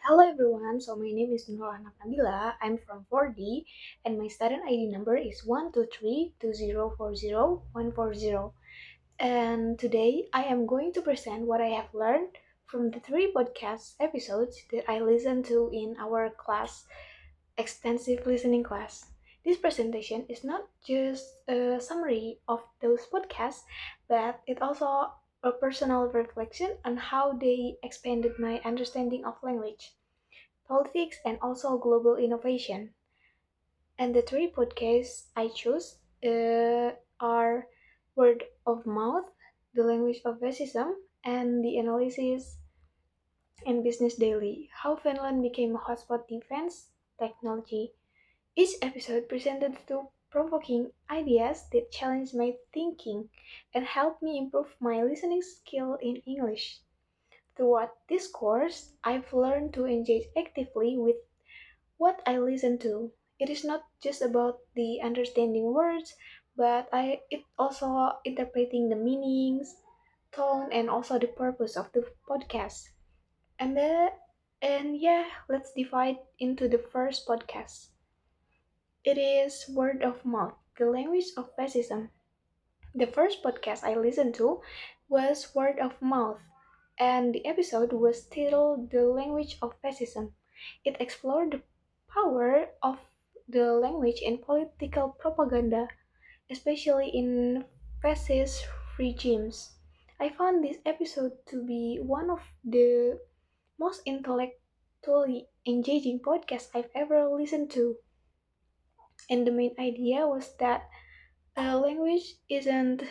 Hello everyone, so my name is Nurulana Nabila. I'm from 4D and my student ID number is 12320400140. And today I am going to present what I have learned from the three podcast episodes that I listened to in our class, extensive listening class. This presentation is not just a summary of those podcasts, but it also a personal reflection on how they expanded my understanding of language, politics, and also global innovation. And the three podcasts I chose are Word of Mouth, The Language of Fascism, and The Analysis and Business Daily, How Finland Became a Hotspot Defense Technology. Each episode presented two provoking ideas that challenged my thinking and helped me improve my listening skill in English. Throughout this course, I've learned to engage actively with what I listen to. It is not just about the understanding words, but it also interpreting the meanings, tone, and also the purpose of the podcast. And the and yeah, let's divide into the first podcast. It is word of mouth, the language of fascism. The first podcast I listened to was word of mouth, and the episode was titled The Language of Fascism. It explored the power of the language in political propaganda, especially in fascist regimes. I found this episode to be one of the most intellectually engaging podcasts I've ever listened to. And the main idea was that language isn't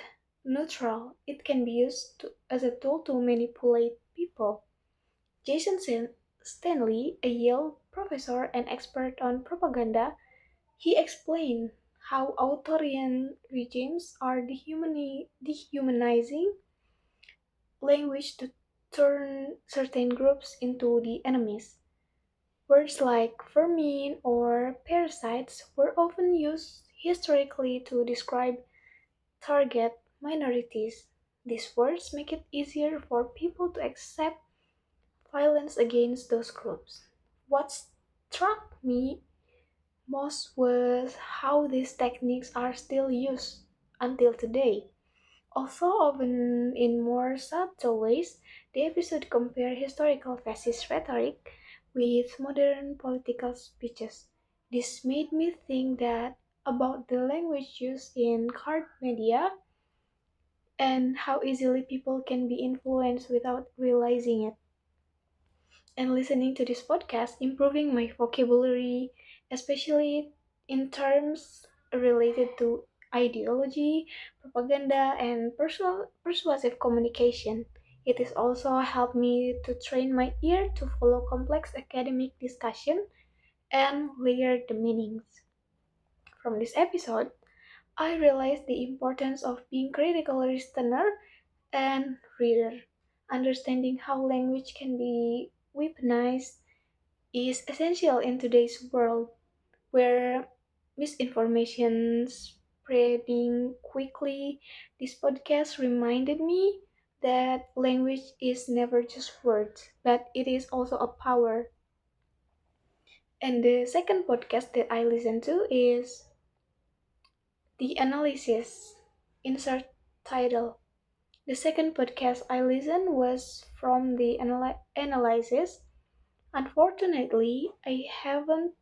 neutral. It can be used as a tool to manipulate people. Stanley, a Yale professor and expert on propaganda, he explained how authoritarian regimes are dehumanizing language to turn certain groups into the enemies. Words like vermin or parasites were often used historically to describe target minorities. These words make it easier for people to accept violence against those groups. What struck me most was how these techniques are still used until today. Although often in more subtle ways, the episode compared historical fascist rhetoric with modern political speeches. This made me think that about the language used in card media and how easily people can be influenced without realizing it. And listening to this podcast, improving my vocabulary, especially in terms related to ideology, propaganda, and persuasive communication. It has also helped me to train my ear to follow complex academic discussion and layer the meanings. From this episode, I realized the importance of being critical listener and reader. Understanding how language can be weaponized is essential in today's world where misinformation spreading quickly. This podcast reminded me that language is never just words, but it is also a power. And the second podcast that I listen to is The Analysis. Insert title. The second podcast I listened was from the analysis. Unfortunately, I haven't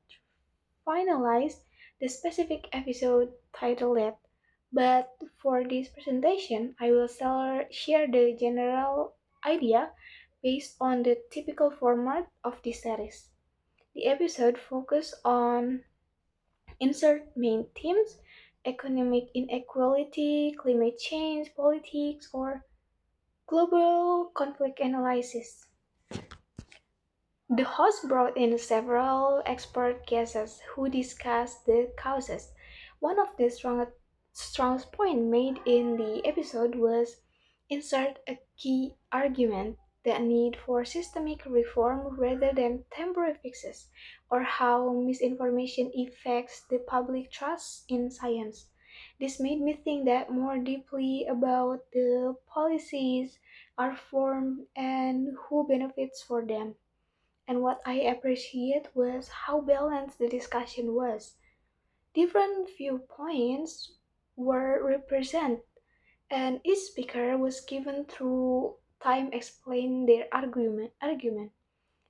finalized the specific episode title yet, but for this presentation, I will share the general idea based on the typical format of this series. The episode focused on insert main themes: economic inequality, climate change, politics, or global conflict analysis. The host brought in several expert guests who discussed the causes. One of the strongest points made in the episode was insert a key argument, the need for systemic reform rather than temporary fixes, or how misinformation affects the public trust in science. This made me think that more deeply about the policies are formed and who benefits for them. And what I appreciate was how balanced the discussion was. Different viewpoints were represented, and each speaker was given through time explain their argument.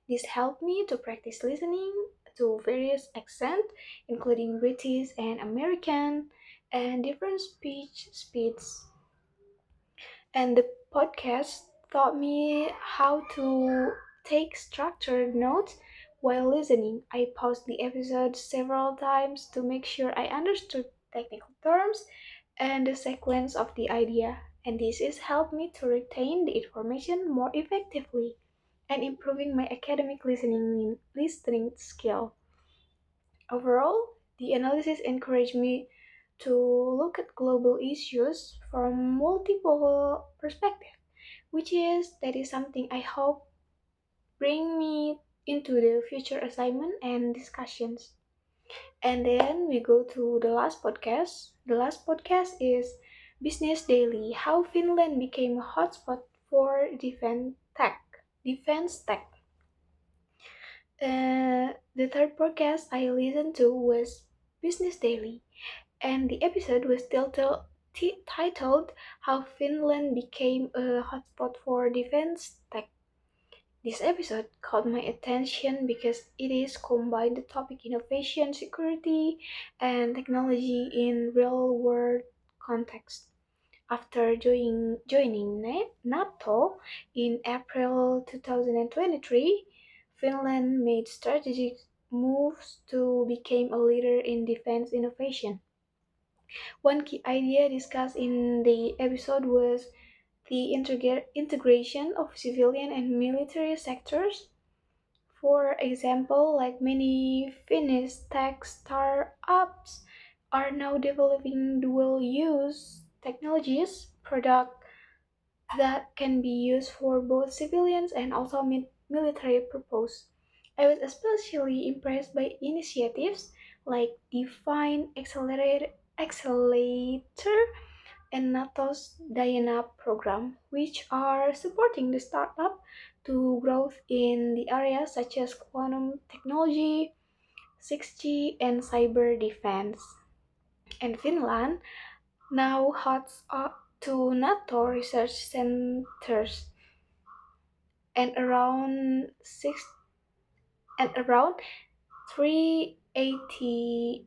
This helped me to practice listening to various accents, including British and American, and different speech speeds. And the podcast taught me how to take structured notes while listening. I paused the episode several times to make sure I understood technical terms and the sequence of the idea, and this has helped me to retain the information more effectively and improving my academic listening skill. Overall, the analysis encouraged me to look at global issues from multiple perspectives, which is that is something I hope bring me into the future assignment and discussions. And then we go to the last podcast. The last podcast is Business Daily: How Finland Became a Hotspot for Defense tech. The third podcast I listened to was Business Daily, and the episode was titled How Finland Became a Hotspot for Defense Tech. This episode caught my attention because it is combined the topic innovation, security, and technology in real-world context. After joining NATO in April 2023, Finland made strategic moves to become a leader in defense innovation. One key idea discussed in the episode was the integration of civilian and military sectors. For example, like many Finnish tech startups are now developing dual use technologies products that can be used for both civilians and also military purpose. I was especially impressed by initiatives like Define Accelerator and NATO's Diana program, which are supporting the startup to growth in the areas such as quantum technology, 6G, and cyber defense. And Finland now hosts up to NATO research centers and around 380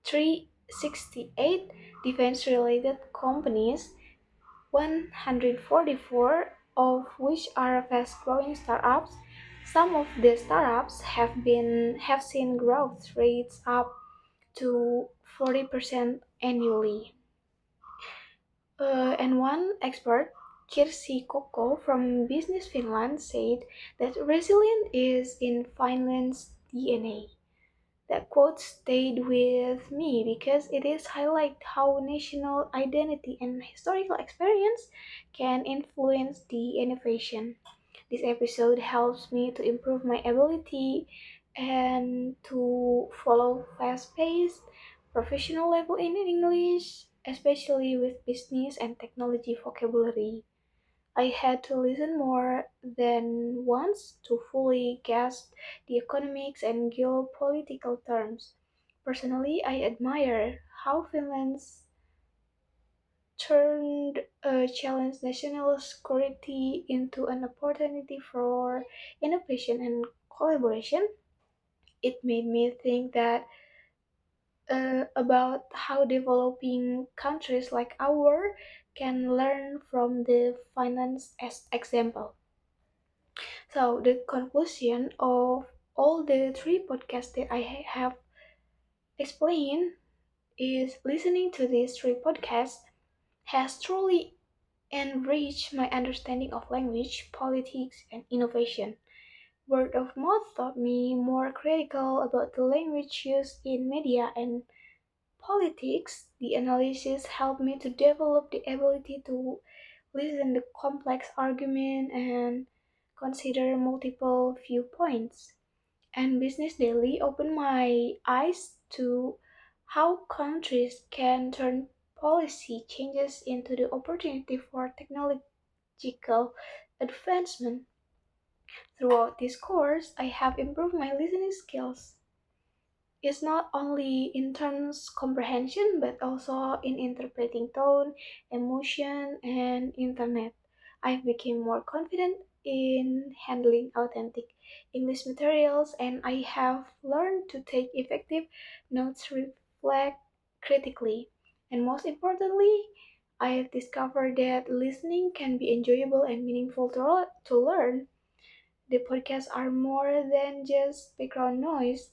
368 defense related companies, 144 of which are fast growing startups. Some of the startups have seen growth rates up to 40% annually. And one expert, Kirsi Kokko from Business Finland, said that resilience is in Finland's DNA. That quote stayed with me because it is highlight how national identity and historical experience can influence the innovation. This episode helps me to improve my ability and to follow fast-paced professional level in English, especially with business and technology vocabulary. I had to listen more than once to fully grasp the economics and geopolitical terms. Personally, I admire how Finland's turned a challenge national security into an opportunity for innovation and collaboration. It made me think that about how developing countries like our can learn from the finance as example. So the conclusion of all the three podcasts that I have explained is listening to these three podcasts has truly enriched my understanding of language, politics, and innovation. Word of mouth taught me more critical about the language used in media and politics. The analysis helped me to develop the ability to listen to complex argument and consider multiple viewpoints. And Business Daily opened my eyes to how countries can turn policy changes into the opportunity for technological advancement. Throughout this course, I have improved my listening skills. It's not only in terms comprehension but also in interpreting tone, emotion, and internet. I've become more confident in handling authentic English materials and I have learned to take effective notes, reflect critically, and most importantly, I have discovered that listening can be enjoyable and meaningful to learn. The podcasts are more than just background noise.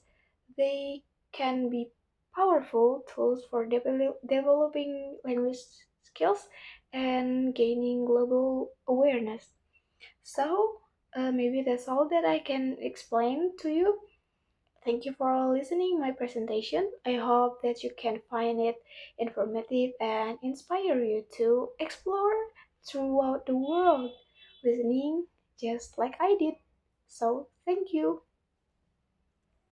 They can be powerful tools for developing language skills and gaining global awareness. So, maybe that's all that I can explain to you. Thank you for listening my presentation. I hope that you can find it informative and inspire you to explore throughout the world, listening just like I did. So, thank you.